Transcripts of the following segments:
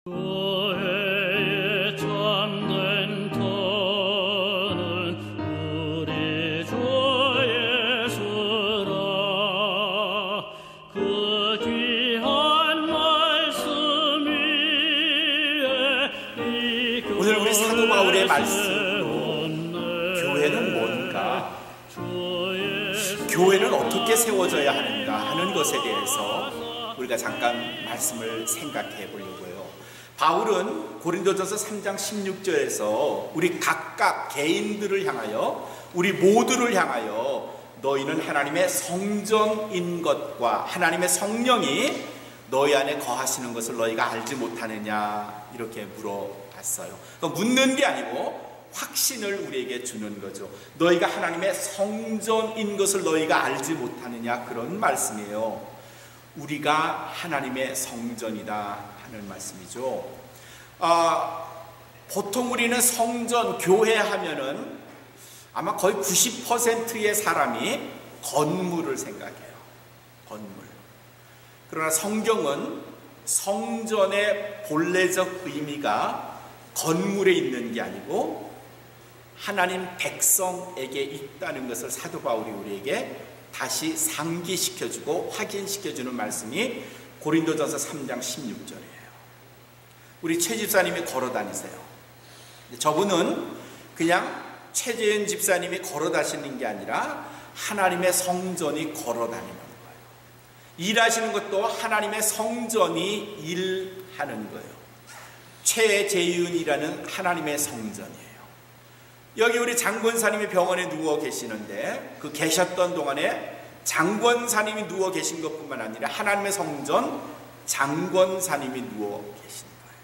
교회의 참된 터는 우리 주 예수라. 그 귀한 말씀 위에 오늘 우리 사도 바울의 말씀으로 교회는 뭔가, 교회는 어떻게 세워져야 하는가 하는 것에 대해서 우리가 잠깐 말씀을 생각해 보려고요. 바울은 고린도전서 3장 16절에서 우리 각각 개인들을 향하여, 우리 모두를 향하여 너희는 하나님의 성전인 것과 하나님의 성령이 너희 안에 거하시는 것을 너희가 알지 못하느냐, 이렇게 물어봤어요. 묻는 게 아니고 확신을 우리에게 주는 거죠. 너희가 하나님의 성전인 것을 너희가 알지 못하느냐, 그런 말씀이에요. 우리가 하나님의 성전이다 하는 말씀이죠. 보통 우리는 성전, 교회 하면은 아마 거의 90%의 사람이 건물을 생각해요. 건물. 그러나 성경은 성전의 본래적 의미가 건물에 있는 게 아니고 하나님 백성에게 있다는 것을 사도 바울이 우리에게 다시 상기시켜주고 확인시켜주는 말씀이 고린도전서 3장 16절이에요. 우리 최 집사님이 걸어다니세요. 저분은 그냥 최재현 집사님이 걸어다니는 게 아니라 하나님의 성전이 걸어다니는 거예요. 일하시는 것도 하나님의 성전이 일하는 거예요. 최재윤이라는 하나님의 성전이에요. 여기 우리 장권사님이 병원에 누워 계시는데, 그 계셨던 동안에 장권사님이 누워 계신 것뿐만 아니라 하나님의 성전 장권사님이 누워 계신 거예요.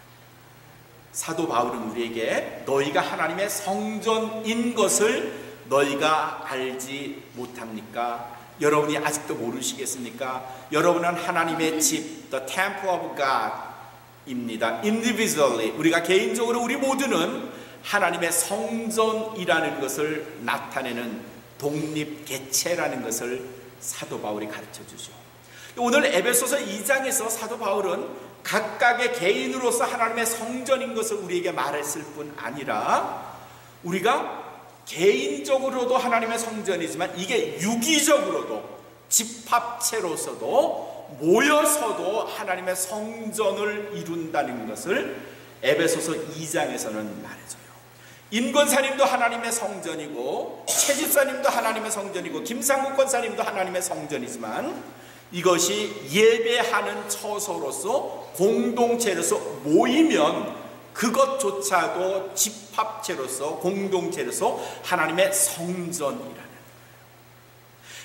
사도 바울은 우리에게 너희가 하나님의 성전인 것을 너희가 알지 못합니까? 여러분이 아직도 모르시겠습니까? 여러분은 하나님의 집, the temple of God 입니다. individually, 우리가 개인적으로 우리 모두는 하나님의 성전이라는 것을 나타내는 독립개체라는 것을 사도 바울이 가르쳐 주죠. 오늘 에베소서 2장에서 사도 바울은 각각의 개인으로서 하나님의 성전인 것을 우리에게 말했을 뿐 아니라 우리가 개인적으로도 하나님의 성전이지만 이게 유기적으로도 집합체로서도 모여서도 하나님의 성전을 이룬다는 것을 에베소서 2장에서는 말해줘요. 임권사님도 하나님의 성전이고 최집사님도 하나님의 성전이고 김상국 권사님도 하나님의 성전이지만 이것이 예배하는 처소로서 공동체로서 모이면 그것조차도 집합체로서 공동체로서 하나님의 성전이라는 거예요.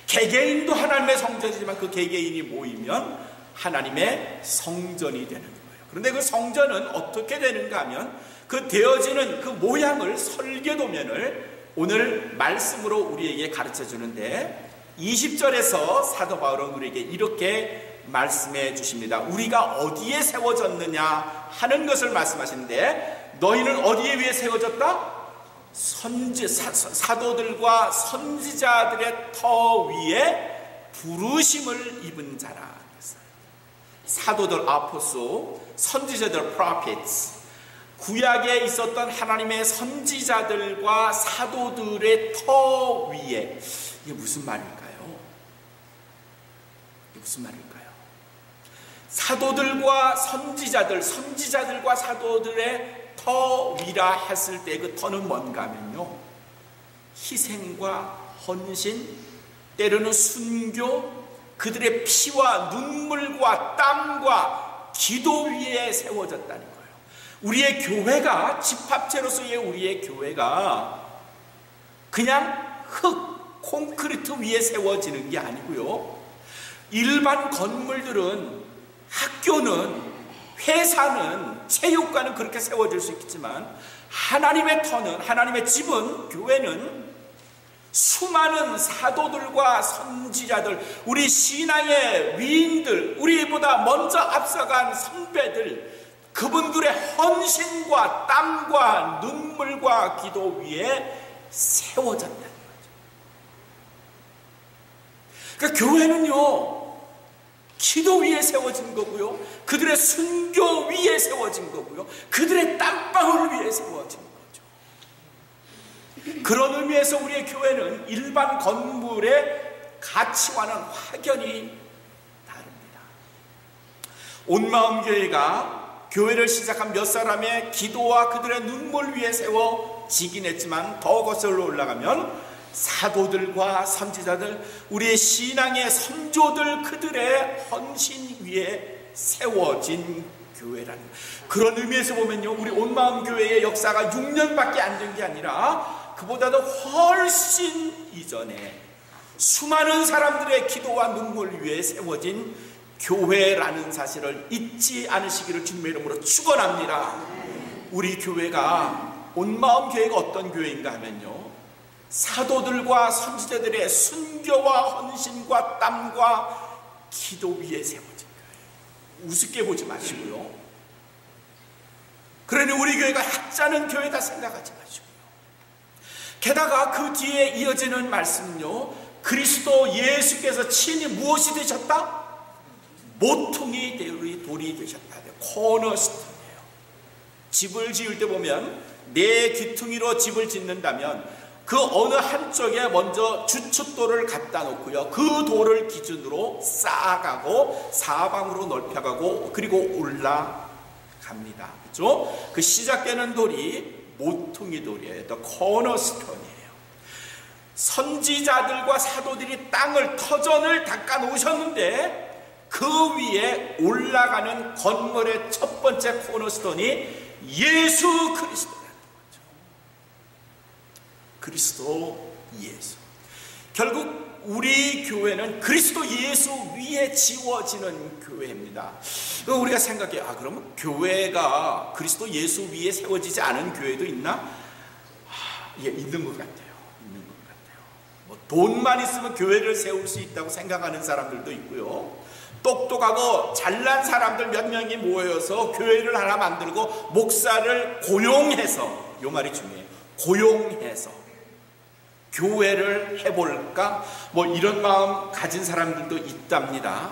개개인도 하나님의 성전이지만 그 개개인이 모이면 하나님의 성전이 되는 거예요. 그런데 그 성전은 어떻게 되는가 하면 그 되어지는 그 모양을, 설계도면을 오늘 말씀으로 우리에게 가르쳐 주는데 20절에서 사도 바울은 우리에게 이렇게 말씀해 주십니다. 우리가 어디에 세워졌느냐 하는 것을 말씀하시는데, 너희는 어디에 위해 세워졌다? 사도들과 선지자들의 터 위에 부르심을 입은 자라. 사도들 아포스, 선지자들 prophets, 구약에 있었던 하나님의 선지자들과 사도들의 터 위에, 이게 무슨 말일까요? 이게 무슨 말일까요? 사도들과 선지자들, 선지자들과 사도들의 터 위라 했을 때 그 터는 뭔가 하면요, 희생과 헌신, 때로는 순교, 그들의 피와 눈물과 땀과 기도 위에 세워졌다는 거예요. 우리의 교회가, 집합체로서의 우리의 교회가 그냥 흙, 콘크리트 위에 세워지는 게 아니고요. 일반 건물들은, 학교는, 회사는, 체육관은 그렇게 세워질 수 있겠지만 하나님의 터는, 하나님의 집은, 교회는 수많은 사도들과 선지자들, 우리 신앙의 위인들, 우리보다 먼저 앞서간 선배들, 그분들의 헌신과 땀과 눈물과 기도 위에 세워졌다는 거죠. 그러니까 교회는요, 기도 위에 세워진 거고요, 그들의 순교 위에 세워진 거고요, 그들의 땀방울 위에 세워진 거죠. 그런 의미에서 우리의 교회는 일반 건물의 가치와는 확연히 다릅니다. 온마음 교회가 교회를 시작한 몇 사람의 기도와 그들의 눈물 위에 세워지긴 했지만, 더 거슬러 올라가면 사도들과 선지자들, 우리의 신앙의 선조들, 그들의 헌신 위에 세워진 교회라는, 그런 의미에서 보면요, 우리 온마음 교회의 역사가 6년밖에 안 된 게 아니라 그보다도 훨씬 이전에 수많은 사람들의 기도와 눈물 위에 세워진 교회라는 사실을 잊지 않으시기를 주님의 이름으로 축원합니다. 우리 교회가, 온마음 교회가 어떤 교회인가 하면요, 사도들과 선지자들의 순교와 헌신과 땀과 기도 위에 세워진 거예요. 우습게 보지 마시고요. 그러니 우리 교회가 학자는 교회다 생각하지 마시고요. 게다가 그 뒤에 이어지는 말씀은요, 그리스도 예수께서 친히 무엇이 되셨다? 모퉁이 돌이 되셨다. 코너스톤이에요. 집을 지을 때 보면 네 귀퉁이로 집을 짓는다면 그 어느 한쪽에 먼저 주춧돌을 갖다 놓고요, 그 돌을 기준으로 쌓아가고 사방으로 넓혀가고 그리고 올라갑니다. 그렇죠? 그 시작되는 돌이 모퉁이 돌이에요. 또 코너스톤이에요. 선지자들과 사도들이 땅을, 터전을 닦아 놓으셨는데 그 위에 올라가는 건물의 첫 번째 코너스톤이 예수 그리스도. 그리스도 예수. 결국 우리 교회는 그리스도 예수 위에 지워지는 교회입니다. 우리가 생각해, 그러면 교회가 그리스도 예수 위에 세워지지 않은 교회도 있나? 예, 있는 것 같아요. 있는 것 같아요. 뭐 돈만 있으면 교회를 세울 수 있다고 생각하는 사람들도 있고요, 똑똑하고 잘난 사람들 몇 명이 모여서 교회를 하나 만들고 목사를 고용해서, 요 말이 중요해요, 고용해서 교회를 해볼까? 뭐 이런 마음 가진 사람들도 있답니다.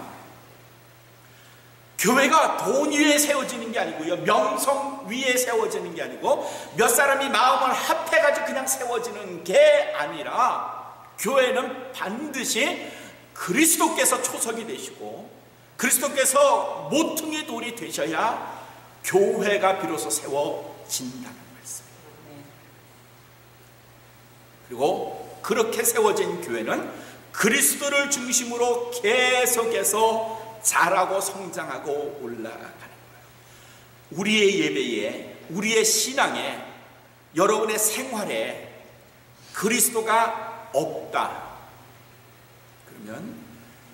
교회가 돈 위에 세워지는 게 아니고요, 명성 위에 세워지는 게 아니고, 몇 사람이 마음을 합해가지고 그냥 세워지는 게 아니라, 교회는 반드시 그리스도께서 초석이 되시고 그리스도께서 모퉁이 돌이 되셔야 교회가 비로소 세워진다는 그리고 그렇게 세워진 교회는 그리스도를 중심으로 계속해서 자라고 성장하고 올라가는 거예요. 우리의 예배에, 우리의 신앙에, 여러분의 생활에 그리스도가 없다 그러면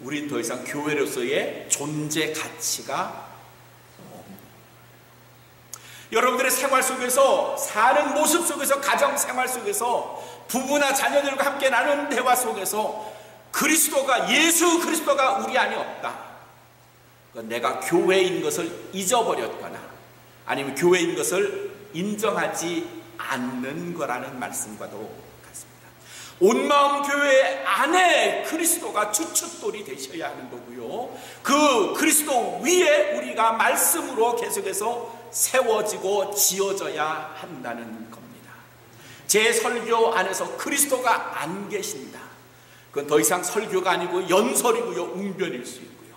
우린 더 이상 교회로서의 존재 가치가, 여러분들의 생활 속에서, 사는 모습 속에서, 가정 생활 속에서, 부부나 자녀들과 함께 나눈 대화 속에서 그리스도가, 예수 그리스도가 우리 안에 없다. 내가 교회인 것을 잊어버렸거나 아니면 교회인 것을 인정하지 않는 거라는 말씀과도 같습니다. 온마음 교회 안에 그리스도가 주춧돌이 되셔야 하는 거고요, 그 그리스도 위에 우리가 말씀으로 계속해서 세워지고 지어져야 한다는 겁니다. 제 설교 안에서 그리스도가 안 계신다, 그건 더 이상 설교가 아니고 연설이고요, 웅변일 수 있고요.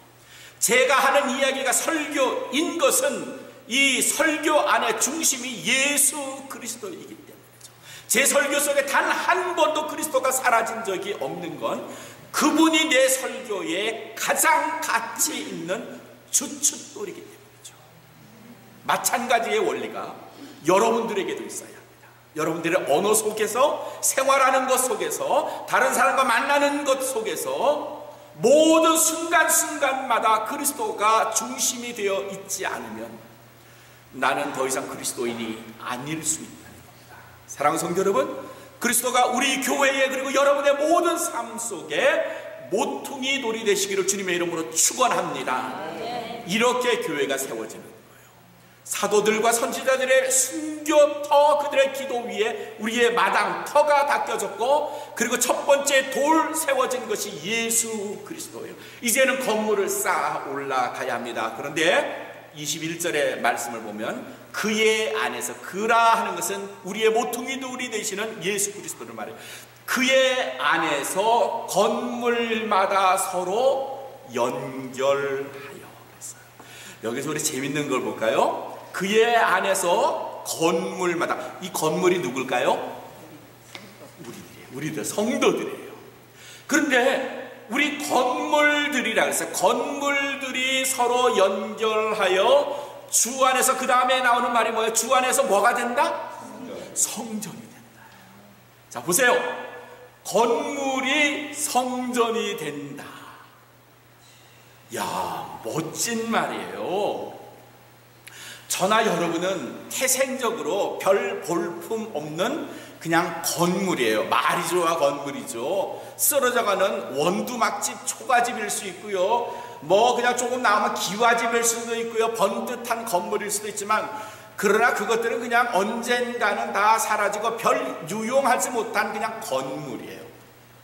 제가 하는 이야기가 설교인 것은 이 설교 안에 중심이 예수 그리스도이기 때문이죠. 제 설교 속에 단 한 번도 그리스도가 사라진 적이 없는 건 그분이 내 설교에 가장 가치 있는 주춧돌이기 때문이죠. 마찬가지의 원리가 여러분들에게도 있어야 합니다. 여러분들의 언어 속에서, 생활하는 것 속에서, 다른 사람과 만나는 것 속에서 모든 순간순간마다 그리스도가 중심이 되어 있지 않으면 나는 더 이상 그리스도인이 아닐 수 있다는 겁니다. 사랑하는 성도 여러분, 그리스도가 우리 교회에, 그리고 여러분의 모든 삶 속에 모퉁이 돌이 되시기를 주님의 이름으로 축원합니다. 이렇게 교회가 세워지는 거예요. 사도들과 선지자들의 순교터, 그들의 기도 위에 우리의 마당 터가 닦여졌고, 그리고 첫 번째 돌 세워진 것이 예수 그리스도예요. 이제는 건물을 쌓아 올라가야 합니다. 그런데 21절의 말씀을 보면 그의 안에서, 그라 하는 것은 우리의 모퉁이 돌이 되시는 예수 그리스도를 말해요. 그의 안에서 건물마다 서로 연결하여 했어요. 여기서 우리 재밌는 걸 볼까요? 그의 안에서 건물마다, 이 건물이 누굴까요? 우리들 성도들이에요. 그런데 우리 건물들이라고 했어요. 건물들이 서로 연결하여 주 안에서, 그 다음에 나오는 말이 뭐예요? 주 안에서 뭐가 된다? 성전이 된다. 자, 보세요. 건물이 성전이 된다. 야, 멋진 말이에요. 저나 여러분은 태생적으로 별 볼품 없는 그냥 건물이에요. 말이 좋아 건물이죠. 쓰러져가는 원두막집, 초가집일 수 있고요. 뭐 그냥 조금 나오면 기와집일 수도 있고요. 번듯한 건물일 수도 있지만, 그러나 그것들은 그냥 언젠가는 다 사라지고 별 유용하지 못한 그냥 건물이에요.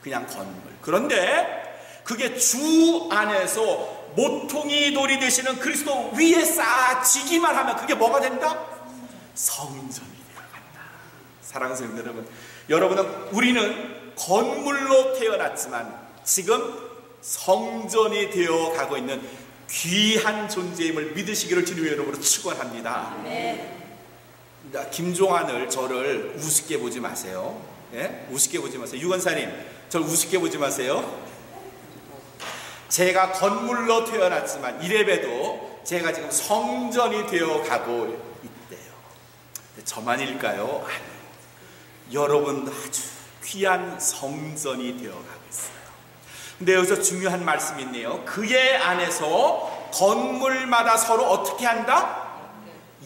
그냥 건물. 그런데 그게 주 안에서 모퉁이 돌이 되시는 그리스도 위에 쌓아지기만 하면 그게 뭐가 된다? 성전이 되어간다. 사랑하는 성도 여러분, 우리는 건물로 태어났지만 지금 성전이 되어가고 있는 귀한 존재임을 믿으시기를 주님의 이름으로 축원합니다. 김종환을, 저를 우습게 보지 마세요. 예? 우습게 보지 마세요. 유건사님, 저를 우습게 보지 마세요. 제가 건물로 태어났지만 이래봬도 제가 지금 성전이 되어가고 있대요. 저만일까요? 아니요. 여러분도 아주 귀한 성전이 되어가고 있어요. 근데 여기서 중요한 말씀이 있네요. 그의 안에서 건물마다 서로 어떻게 한다?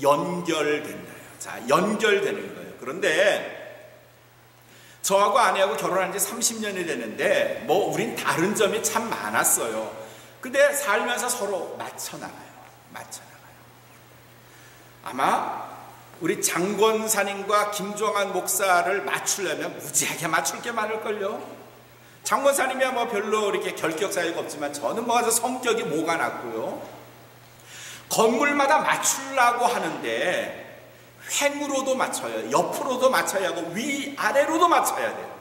연결된다. 자, 연결되는 거예요. 그런데 저하고 아내하고 결혼한 지 30년이 됐는데 뭐 우린 다른 점이 참 많았어요. 근데 살면서 서로 맞춰나가요. 아마 우리 장권사님과 김종환 목사를 맞추려면 무지하게 맞출 게 많을걸요. 장권사님이야 뭐 별로 이렇게 결격 사유가 없지만 저는 뭐 아주 성격이 모가 났고요. 건물마다 맞추려고 하는데 횡으로도 맞춰요. 옆으로도 맞춰야 하고 위아래로도 맞춰야 돼요.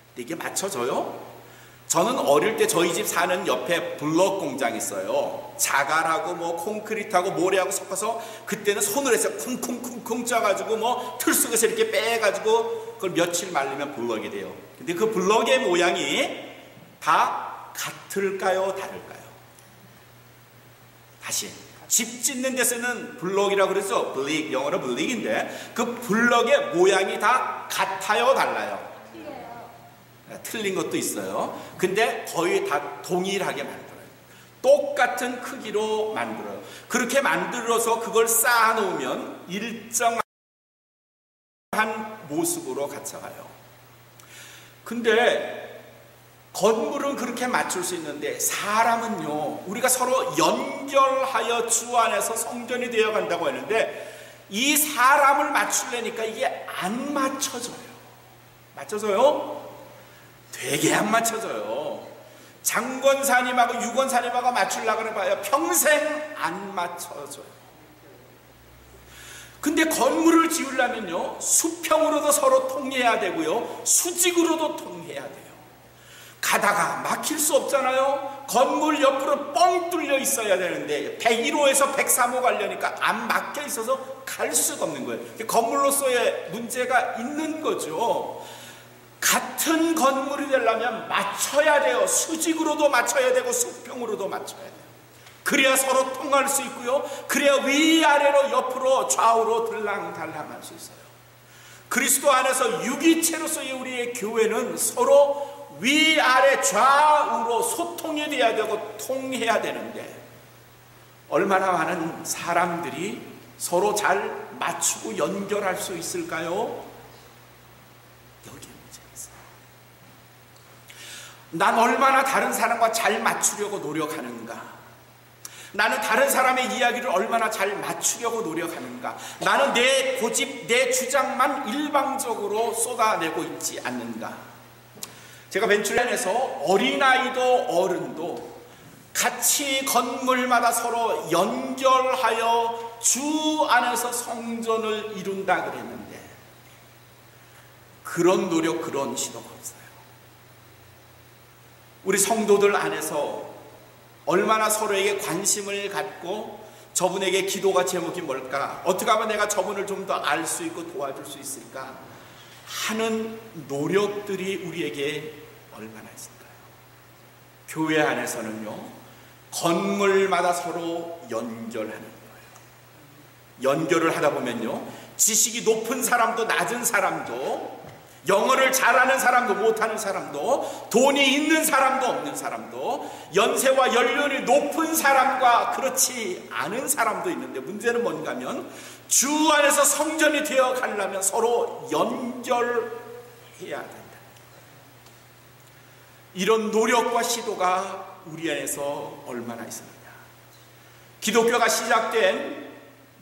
근데 이게 맞춰져요? 저는 어릴 때 저희 집 사는 옆에 블럭 공장이 있어요. 자갈하고 뭐 콘크리트하고 모래하고 섞어서 그때는 손으로 해서 쿵쿵쿵쿵 짜가지고 뭐 틀 속에서 이렇게 빼가지고 그걸 며칠 말리면 블럭이 돼요. 근데 그 블럭의 모양이 다 같을까요? 다를까요? 다시. 집 짓는 데서는 블럭이라고 그래서 블릭, 영어로 블릭인데 그 블럭의 모양이 다 같아요, 달라요? 틀린 것도 있어요. 근데 거의 다 동일하게 만들어요. 똑같은 크기로 만들어요. 그렇게 만들어서 그걸 쌓아놓으면 일정한 모습으로 갖춰가요. 근데 건물은 그렇게 맞출 수 있는데 사람은요, 우리가 서로 연결하여 주 안에서 성전이 되어 간다고 했는데 이 사람을 맞추려니까 이게 안 맞춰져요. 맞춰져요? 되게 안 맞춰져요. 장권사님하고 유권사님하고 맞추려고 해봐요. 평생 안 맞춰져요. 근데 건물을 지으려면요, 수평으로도 서로 통해야 되고요, 수직으로도 통해야 돼요. 가다가 막힐 수 없잖아요. 건물 옆으로 뻥 뚫려 있어야 되는데 101호에서 103호 가려니까 안 막혀 있어서 갈 수가 없는 거예요. 건물로서의 문제가 있는 거죠. 같은 건물이 되려면 맞춰야 돼요. 수직으로도 맞춰야 되고 수평으로도 맞춰야 돼요. 그래야 서로 통할 수 있고요, 그래야 위아래로 옆으로 좌우로 들랑달랑할 수 있어요. 그리스도 안에서 유기체로서의 우리의 교회는 서로 위아래 좌우로 소통이 돼야 되고 통해야 되는데 얼마나 많은 사람들이 서로 잘 맞추고 연결할 수 있을까요? 여기에 문제가 있어요. 난 얼마나 다른 사람과 잘 맞추려고 노력하는가? 나는 다른 사람의 이야기를 얼마나 잘 맞추려고 노력하는가? 나는 내 고집, 내 주장만 일방적으로 쏟아내고 있지 않는가? 제가 벤출랜에서 어린아이도 어른도 같이 건물마다 서로 연결하여 주 안에서 성전을 이룬다 그랬는데 그런 노력, 그런 시도가 없어요. 우리 성도들 안에서 얼마나 서로에게 관심을 갖고 저분에게 기도가 제목이 뭘까? 어떻게 하면 내가 저분을 좀 더 알 수 있고 도와줄 수 있을까? 하는 노력들이 우리에게 얼마나 있을까요? 교회 안에서는요, 건물마다 서로 연결하는 거예요. 연결을 하다 보면요, 지식이 높은 사람도 낮은 사람도, 영어를 잘하는 사람도 못하는 사람도, 돈이 있는 사람도 없는 사람도, 연세와 연륜이 높은 사람과 그렇지 않은 사람도 있는데, 문제는 뭔가 하면 주 안에서 성전이 되어 가려면 서로 연결해야 된다. 이런 노력과 시도가 우리 안에서 얼마나 있습니다. 기독교가 시작된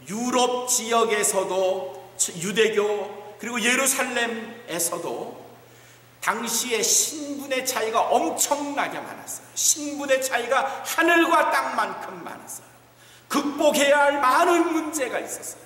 유럽 지역에서도 유대교 그리고 예루살렘에서도 당시에 신분의 차이가 엄청나게 많았어요. 신분의 차이가 하늘과 땅만큼 많았어요. 극복해야 할 많은 문제가 있었어요.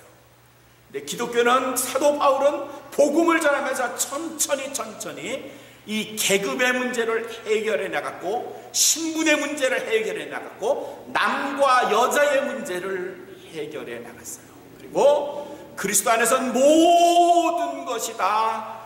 근데 기독교는, 사도 바울은 복음을 전하면서 천천히 이 계급의 문제를 해결해 나갔고, 신분의 문제를 해결해 나갔고, 남과 여자의 문제를 해결해 나갔어요. 그리고 그리스도 안에서는 모든 것이 다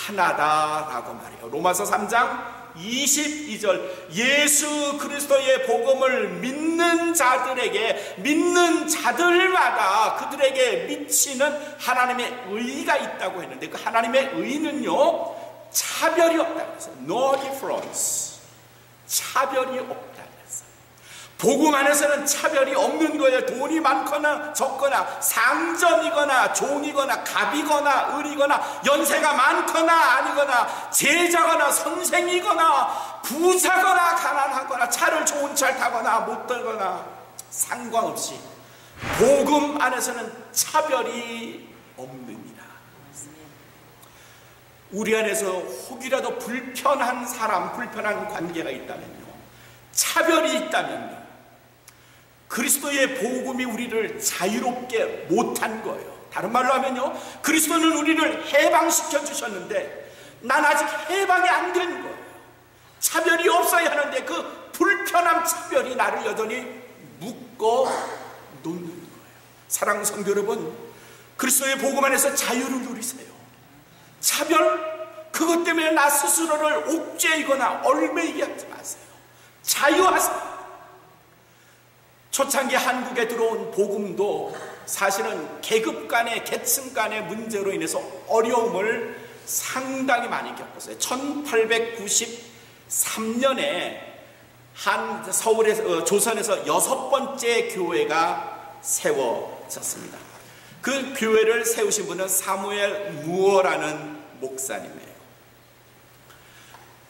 하나다라고 말해요. 로마서 3장 22절, 예수 그리스도의 복음을 믿는 자들에게, 믿는 자들마다 그들에게 미치는 하나님의 의가 있다고 했는데, 그 하나님의 의는요, 차별이 없다고 했어요. No difference. 차별이 없다. 복음 안에서는 차별이 없는 거예요. 돈이 많거나 적거나, 상점이거나 종이거나 갑이거나 을이거나, 연세가 많거나 아니거나, 제자거나 선생이거나, 부자거나 가난하거나, 차를 좋은 차를 타거나 못 타거나 상관없이 복음 안에서는 차별이 없습니다. 우리 안에서 혹이라도 불편한 사람, 불편한 관계가 있다면요, 차별이 있다면요, 그리스도의 복음이 우리를 자유롭게 못한 거예요. 다른 말로 하면요, 그리스도는 우리를 해방시켜 주셨는데 난 아직 해방이 안 된 거예요. 차별이 없어야 하는데 그 불편한 차별이 나를 여전히 묶어 놓는 거예요. 사랑하는 성도 여러분, 그리스도의 복음 안에서 자유를 누리세요. 차별, 그것 때문에 나 스스로를 옥죄이거나 얽매이게 하지 마세요. 자유하세요. 초창기 한국에 들어온 복음도 사실은 계급 간의, 계층 간의 문제로 인해서 어려움을 상당히 많이 겪었어요. 1893년에 서울에서, 조선에서 6번째 교회가 세워졌습니다. 그 교회를 세우신 분은 사무엘 무어라는 목사님이에요.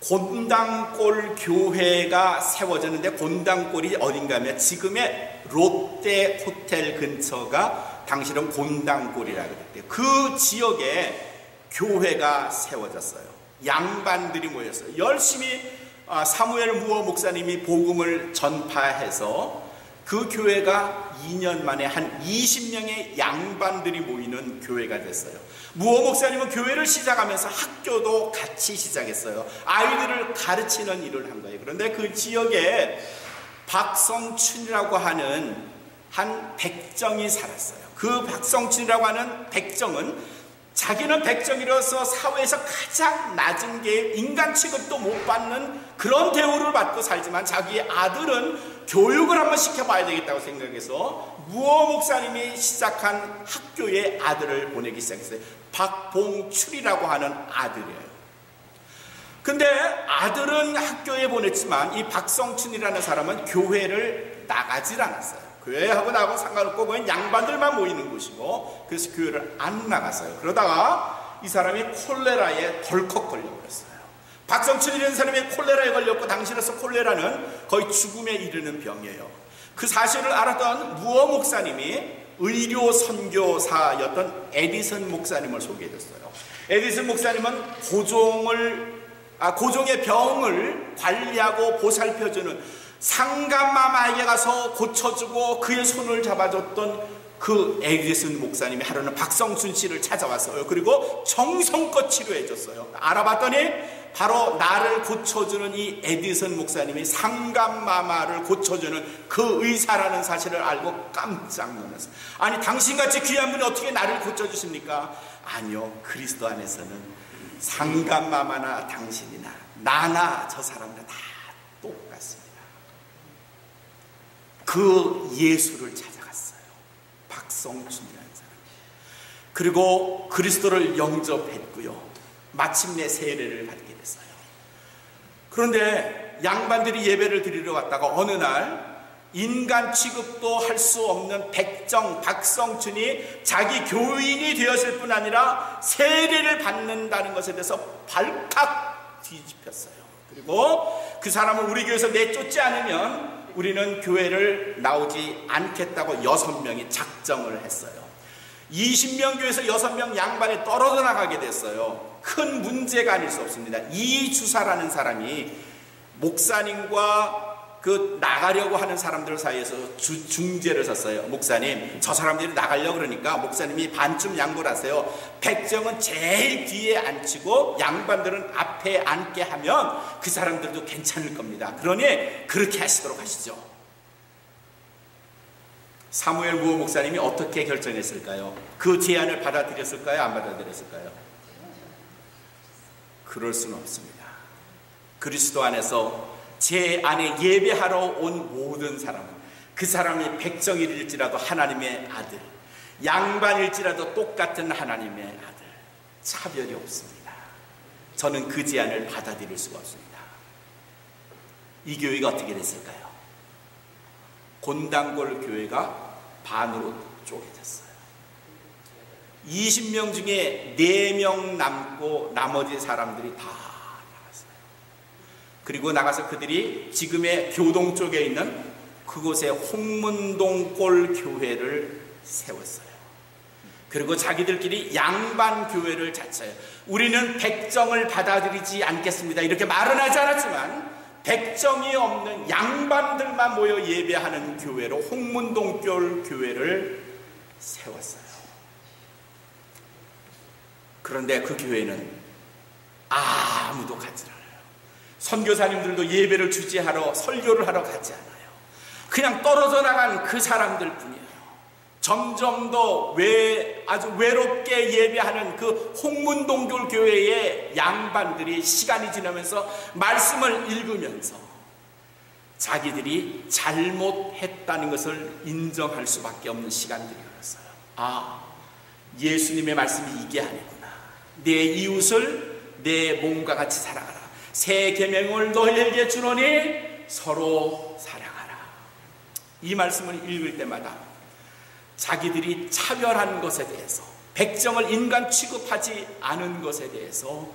곤당골 교회가 세워졌는데, 곤당골이 어딘가 하면 지금의 롯데 호텔 근처가 당시는 곤당골이라고 그랬대요. 그 지역에 교회가 세워졌어요. 양반들이 모였어요. 열심히 사무엘 무어 목사님이 복음을 전파해서 그 교회가 2년 만에 한 20명의 양반들이 모이는 교회가 됐어요. 무어 목사님은 교회를 시작하면서 학교도 같이 시작했어요. 아이들을 가르치는 일을 한 거예요. 그런데 그 지역에 박성춘이라고 하는 한 백정이 살았어요. 그 박성춘이라고 하는 백정은 자기는 백정이로서 사회에서 가장 낮은 게 인간 취급도 못 받는 그런 대우를 받고 살지만, 자기 아들은 교육을 한번 시켜봐야 되겠다고 생각해서 무어 목사님이 시작한 학교에 아들을 보내기 시작했어요. 박봉출이라고 하는 아들이에요. 근데 아들은 학교에 보냈지만 이 박성춘이라는 사람은 교회를 나가질 않았어요. 교회하고 나하고 상관없고 그냥 양반들만 모이는 곳이고, 그래서 교회를 안 나갔어요. 그러다가 이 사람이 콜레라에 덜컥 걸려버렸어요. 박성춘이라는 사람이 콜레라에 걸렸고, 당시로서 콜레라는 거의 죽음에 이르는 병이에요. 그 사실을 알았던 무어 목사님이 의료 선교사였던 에디슨 목사님을 소개해줬어요. 에디슨 목사님은 고종의 병을 관리하고 보살펴주는 상감마마에게 가서 고쳐주고 그의 손을 잡아줬던 그 에디슨 목사님이 하루는 박성춘 씨를 찾아왔어요. 그리고 정성껏 치료해줬어요. 알아봤더니 바로 나를 고쳐주는 이 에디슨 목사님이 상감마마를 고쳐주는 그 의사라는 사실을 알고 깜짝 놀랐어요. 아니, 당신같이 귀한 분이 어떻게 나를 고쳐주십니까? 아니요, 그리스도 안에서는 상감마마나 당신이나 나나 저 사람들 다 똑같습니다. 그 예수를 찾아갔어요, 박성춘이라는 사람. 그리고 그리스도를 영접했고요, 마침내 세례를 받게 됐어요. 그런데 양반들이 예배를 드리러 갔다가 어느 날 인간 취급도 할 수 없는 백정 박성춘이 자기 교인이 되었을 뿐 아니라 세례를 받는다는 것에 대해서 발칵 뒤집혔어요. 그리고 그 사람을 우리 교회에서 내쫓지 않으면 우리는 교회를 나오지 않겠다고 6명이 작정을 했어요. 20명 교회에서 6명 양반이 떨어져 나가게 됐어요. 큰 문제가 아닐 수 없습니다. 이주사라는 사람이 목사님과 그 나가려고 하는 사람들 사이에서 중재를 섰어요. 목사님, 저 사람들이 나가려고 그러니까 목사님이 반쯤 양보를 하세요. 백정은 제일 뒤에 앉히고 양반들은 앞에 앉게 하면 그 사람들도 괜찮을 겁니다. 그러니 그렇게 하시도록 하시죠. 사무엘 무어 목사님이 어떻게 결정했을까요? 그 제안을 받아들였을까요? 안 받아들였을까요? 그럴 수는 없습니다. 그리스도 안에서 제 안에 예배하러 온 모든 사람은 그 사람이 백정일지라도 하나님의 아들, 양반일지라도 똑같은 하나님의 아들, 차별이 없습니다. 저는 그 제안을 받아들일 수가 없습니다. 이 교회가 어떻게 됐을까요? 곤단골 교회가 반으로 쪼개졌어요. 20명 중에 4명 남고 나머지 사람들이 다 나갔어요. 그리고 나가서 그들이 지금의 교동 쪽에 있는 그곳에 홍문동골 교회를 세웠어요. 그리고 자기들끼리 양반 교회를 자처해요. 우리는 백정을 받아들이지 않겠습니다, 이렇게 말은 하지 않았지만 백정이 없는 양반들만 모여 예배하는 교회로 홍문동골 교회를 세웠어요. 그런데 그 교회는 아무도 가지 않아요. 선교사님들도 예배를 주재하러 설교를 하러 가지 않아요. 그냥 떨어져 나간 그 사람들 뿐이에요. 점점 더 아주 외롭게 예배하는 그 홍문동골 교회의 양반들이 시간이 지나면서 말씀을 읽으면서 자기들이 잘못했다는 것을 인정할 수밖에 없는 시간들이 흘렀어요. 아, 예수님의 말씀이 이게 아니구나. 내 이웃을 내 몸과 같이 사랑하라. 새 계명을 너희에게 주노니 서로 사랑하라. 이 말씀을 읽을 때마다 자기들이 차별한 것에 대해서, 백정을 인간 취급하지 않은 것에 대해서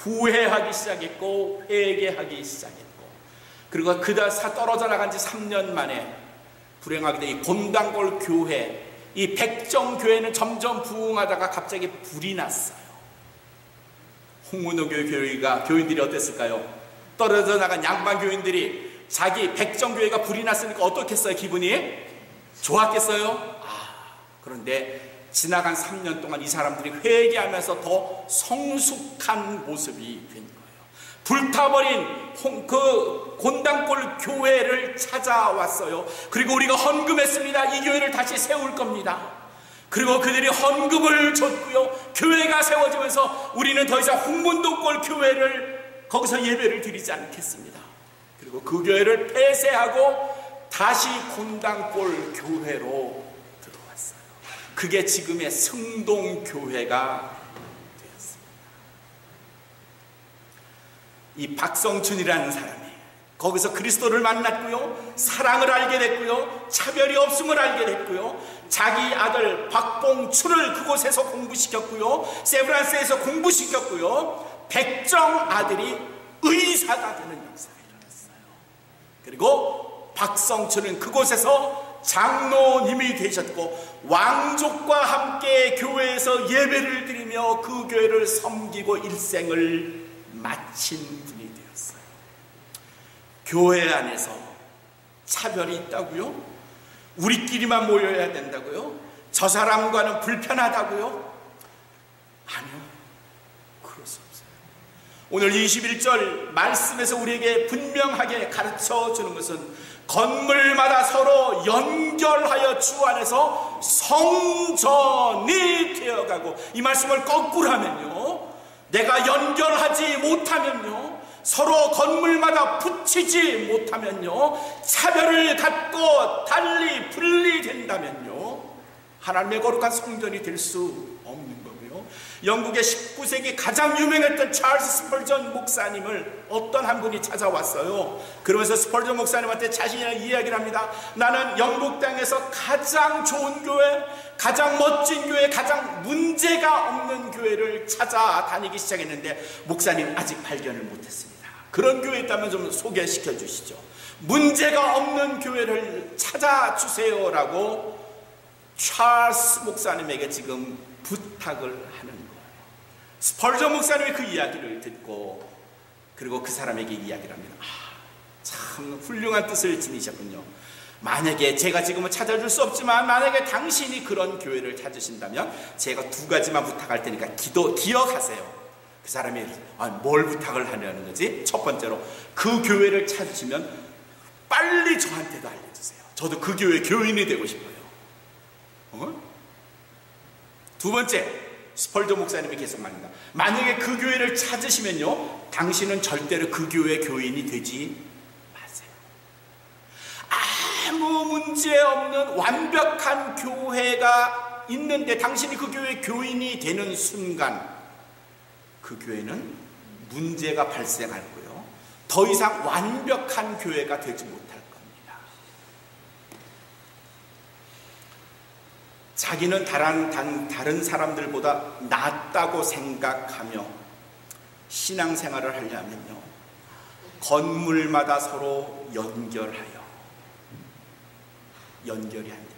후회하기 시작했고 회개하기 시작했고, 그리고 그다사 떨어져 나간 지 3년 만에 불행하게도 이 곤단골 교회, 이 백정교회는 점점 부흥하다가 갑자기 불이 났어요. 홍문동교회 교회가 교인들이 어땠을까요? 떨어져 나간 양반 교인들이 자기 백정교회가 불이 났으니까 어떻겠어요? 기분이 좋았겠어요? 그런데 지나간 3년 동안 이 사람들이 회개하면서 더 성숙한 모습이 된 거예요. 불타버린 그 곤단골 교회를 찾아왔어요. 그리고 우리가 헌금했습니다. 이 교회를 다시 세울 겁니다. 그리고 그들이 헌금을 줬고요, 교회가 세워지면서 우리는 더 이상 홍문동골 교회를 거기서 예배를 드리지 않겠습니다. 그리고 그 교회를 폐쇄하고 다시 곤단골 교회로 들어왔어요. 그게 지금의 승동교회가 되었습니다. 이 박성춘이라는 사람이 거기서 그리스도를 만났고요, 사랑을 알게 됐고요, 차별이 없음을 알게 됐고요, 자기 아들 박봉춘을 그곳에서 공부시켰고요, 세브란스에서 공부시켰고요, 백정 아들이 의사가 되는 역사가 일어났어요. 그리고 박성춘은 그곳에서 장로님이 되셨고 왕족과 함께 교회에서 예배를 드리며 그 교회를 섬기고 일생을 마친 분이 되었어요. 교회 안에서 차별이 있다고요? 우리끼리만 모여야 된다고요? 저 사람과는 불편하다고요? 아니요, 그럴 수 없어요. 오늘 21절 말씀에서 우리에게 분명하게 가르쳐 주는 것은 건물마다 서로 연결하여 주 안에서 성전이 되어가고, 이 말씀을 거꾸로 하면요, 내가 연결하지 못하면요, 서로 건물마다 붙이지 못하면요, 차별을 갖고 달리 분리된다면요, 하나님의 거룩한 성전이 될 수 없는 거고요. 영국의 19세기 가장 유명했던 찰스 스펄전 목사님을 어떤 한 분이 찾아왔어요. 그러면서 스펄전 목사님한테 자신이 이야기를 합니다. 나는 영국 땅에서 가장 좋은 교회, 가장 멋진 교회, 가장 문제가 없는 교회를 찾아다니기 시작했는데 목사님 아직 발견을 못했습니다. 그런 교회 있다면 좀 소개시켜 주시죠. 문제가 없는 교회를 찾아주세요라고 찰스 목사님에게 지금 부탁을 하는 거예요. 스펄전 목사님이 그 이야기를 듣고, 그리고 그 사람에게 이야기를 합니다. 참 훌륭한 뜻을 지니셨군요. 만약에 제가 지금은 찾아줄 수 없지만 만약에 당신이 그런 교회를 찾으신다면 제가 두 가지만 부탁할 테니까 기억하세요. 그 사람이 뭘 부탁을 하려는 거지? 첫 번째로, 그 교회를 찾으시면 빨리 저한테도 알려주세요. 저도 그 교회 교인이 되고 싶어요. 두 번째, 스펄전 목사님이 계속 말합니다. 만약에 그 교회를 찾으시면요, 당신은 절대로 그 교회 교인이 되지 마세요. 아무 문제 없는 완벽한 교회가 있는데 당신이 그 교회 교인이 되는 순간 그 교회는 문제가 발생하고요, 더 이상 완벽한 교회가 되지 못할 겁니다. 자기는 다른 사람들보다 낫다고 생각하며 신앙생활을 하려면요, 건물마다 서로 연결이 안 됩니다.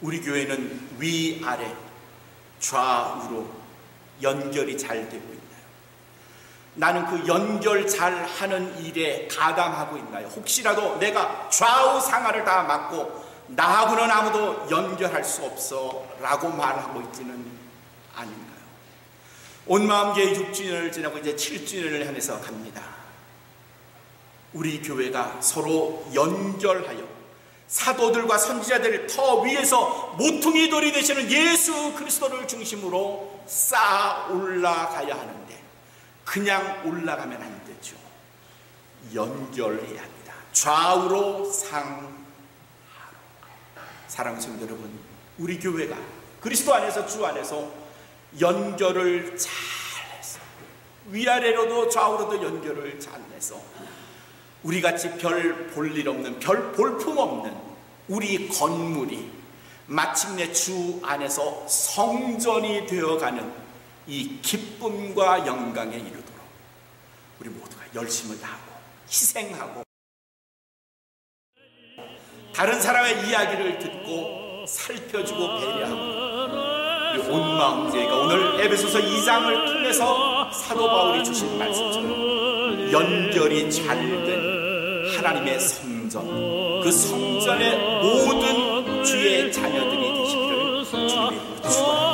우리 교회는 위아래 좌우로 연결이 잘 되고 있나요? 나는 그 연결 잘 하는 일에 가담하고 있나요? 혹시라도 내가 좌우 상하를 다 맡고 나하고는 아무도 연결할 수 없어 라고 말하고 있지는 않은가요? 온마음교회 6주년을 지나고 이제 7주년을 향해서 갑니다. 우리 교회가 서로 연결하여 사도들과 선지자들을 더 위에서 모퉁이 돌이 되시는 예수 그리스도를 중심으로 쌓아 올라가야 하는데, 그냥 올라가면 안 되죠. 연결해야 합니다. 좌우로 사랑하는 성도 여러분, 우리 교회가 그리스도 안에서, 주 안에서 연결을 잘해서, 위아래로도 좌우로도 연결을 잘해서 우리같이 별 볼 일 없는, 별 볼품 없는 우리 건물이 마침내 주 안에서 성전이 되어가는 이 기쁨과 영광에 이르도록 우리 모두가 열심을 다하고 희생하고 다른 사람의 이야기를 듣고 살펴주고 배려하고, 온 마음 저희가 오늘 에베소서 2장을 통해서 사도 바울이 주신 말씀처럼 연결이 잘 된 하나님의 성전, 그 성전의 모든 주의 자녀들이 되시기를 주님의 축원합니다.